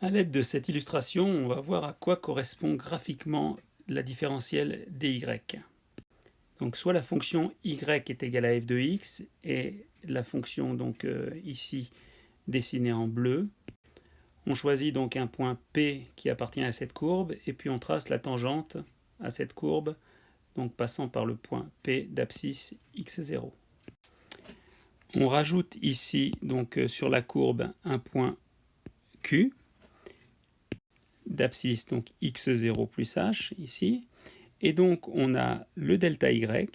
À l'aide de cette illustration, on va voir à quoi correspond graphiquement la différentielle dy. Donc soit la fonction y est égale à f de x, et la fonction donc ici dessinée en bleu. On choisit donc un point P qui appartient à cette courbe, et puis on trace la tangente à cette courbe, donc passant par le point P d'abscisse x0. On rajoute ici donc sur la courbe un point Q d'abscisse donc x0 plus h ici, et donc on a le delta y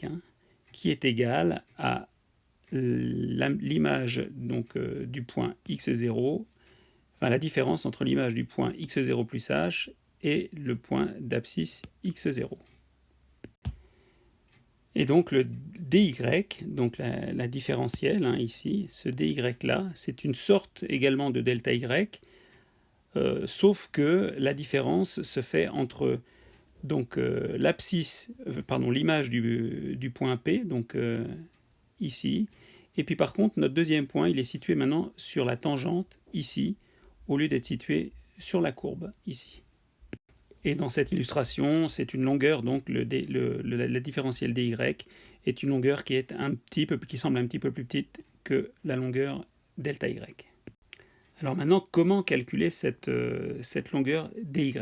qui est égal à l'image donc du point x0, enfin la différence entre l'image du point x0 plus h et le point d'abscisse x0. Et donc le dy, donc la différentielle ici, ce dy là, c'est une sorte également de delta y, sauf que la différence se fait entre donc l'image du point P, donc ici, et puis par contre notre deuxième point il est situé maintenant sur la tangente ici, au lieu d'être situé sur la courbe ici. Et dans cette illustration, c'est une longueur, donc la différentielle dy est une longueur qui semble un petit peu plus petite que la longueur delta y. Alors maintenant, comment calculer cette longueur dy?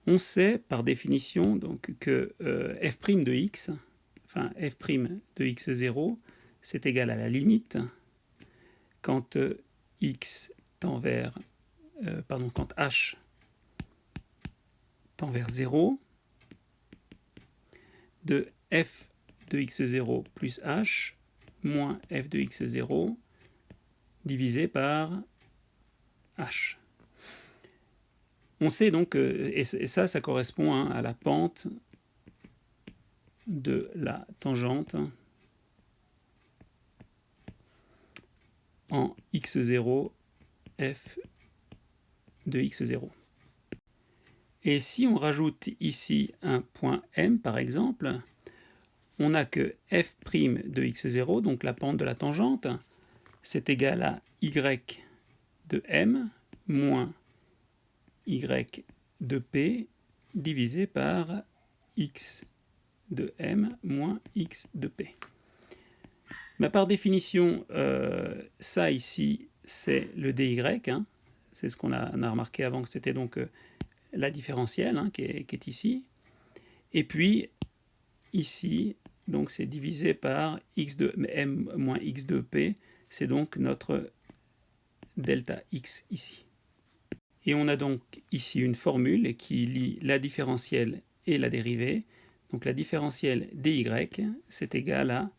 On sait par définition donc, que f' de x, enfin f' de x0, c'est égal à la limite quand x tend vers, quand h tend vers 0 de f de x0 plus h moins f de x0 divisé par h. On sait donc, et ça correspond à la pente de la tangente en x0 f de x0. Et si on rajoute ici un point M par exemple, on a que f' de x0, donc la pente de la tangente, c'est égal à y de m moins y de p divisé par x de m moins x de p. Mais par définition, ça ici, c'est le dy, c'est ce qu'on a remarqué avant, que c'était donc la différentielle qui est ici. Et puis, ici, donc c'est divisé par x de m moins x de p, c'est donc notre delta x ici. Et on a donc ici une formule qui lie la différentielle et la dérivée. Donc la différentielle dy, c'est égal à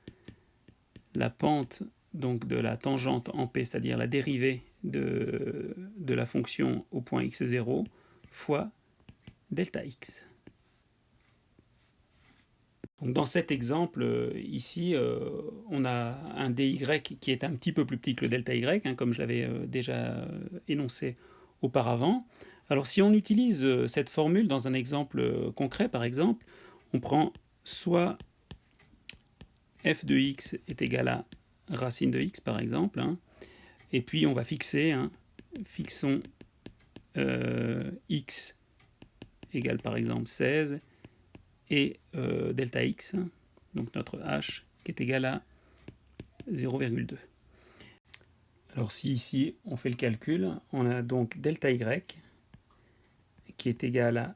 la pente donc de la tangente en p, c'est-à-dire la dérivée de la fonction au point x0, fois delta x. Donc dans cet exemple ici, on a un dy qui est un petit peu plus petit que le delta y, comme je l'avais déjà énoncé auparavant. Alors si on utilise cette formule dans un exemple concret, par exemple, on prend soit f de x est égal à racine de x, par exemple, et puis on va fixer, fixons x égale par exemple 16, et delta x, donc notre h, qui est égal à 0,2. Alors si ici on fait le calcul, on a donc delta y qui est égal à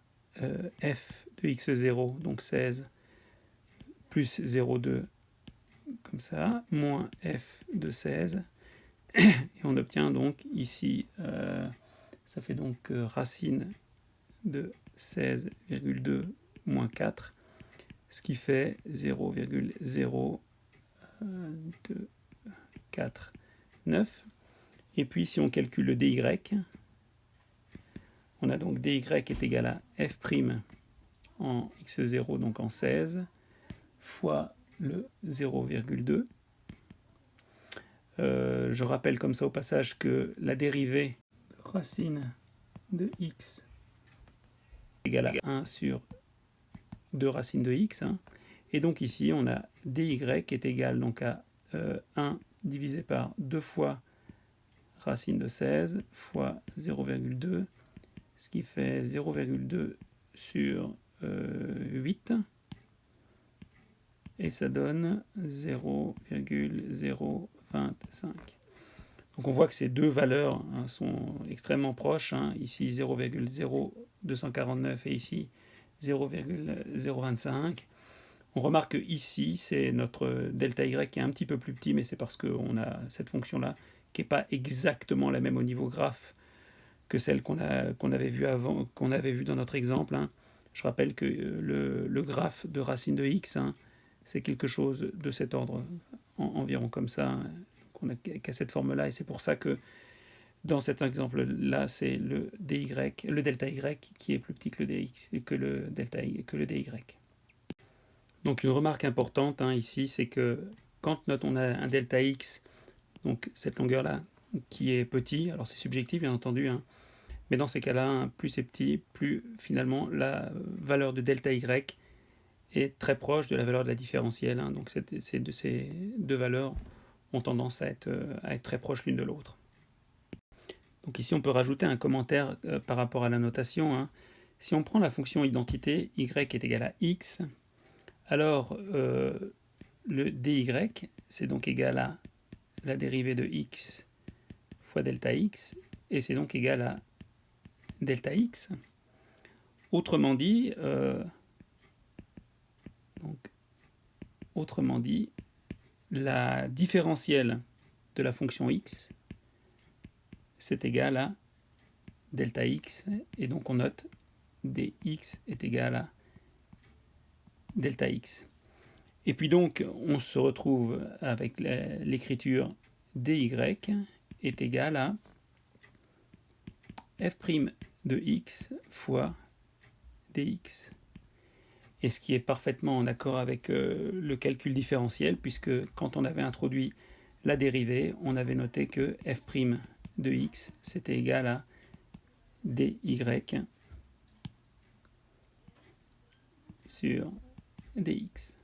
f de x0, donc 16, plus 0,2, comme ça, moins f de 16, et on obtient donc ici, ça fait donc racine de 16,2 moins 4, ce qui fait 0,0249. Et puis si on calcule le dy, on a donc dy est égal à f' en x0, donc en 16, fois le 0,2. Je rappelle comme ça au passage que la dérivée racine de x est égale à 1 sur 2 racines de x. Et donc ici, on a dy qui est égal donc à 1 divisé par 2 fois racine de 16 fois 0,2, ce qui fait 0,2 sur 8, et ça donne 0,025. Donc on voit que ces deux valeurs sont extrêmement proches, ici 0,0249 et ici 0,025. On remarque que ici, c'est notre delta y qui est un petit peu plus petit, mais c'est parce qu'on a cette fonction-là qui n'est pas exactement la même au niveau graphe que celle qu'on avait vue avant, qu'on avait vue dans notre exemple. Je rappelle que le graphe de racine de x, c'est quelque chose de cet ordre, environ comme ça, qu'à cette forme-là, et c'est pour ça que dans cet exemple-là, c'est le delta y qui est plus petit que le dx, que le dy. Donc une remarque importante ici, c'est que quand on a un delta x, donc cette longueur-là, qui est petit, alors c'est subjectif bien entendu, mais dans ces cas-là, plus c'est petit, plus finalement la valeur de delta y est très proche de la valeur de la différentielle. Donc ces deux valeurs ont tendance à être très proches l'une de l'autre. Donc ici on peut rajouter un commentaire par rapport à la notation. Si on prend la fonction identité y est égal à x, alors le dy c'est donc égal à la dérivée de x fois delta x, et c'est donc égal à delta x. Autrement dit, la différentielle de la fonction x, c'est égal à delta x, et donc on note dx est égal à delta x. Et puis donc, on se retrouve avec l'écriture dy est égal à f' de x fois dx. Et ce qui est parfaitement en accord avec le calcul différentiel, puisque quand on avait introduit la dérivée, on avait noté que f' de x, c'était égal à dy sur dx.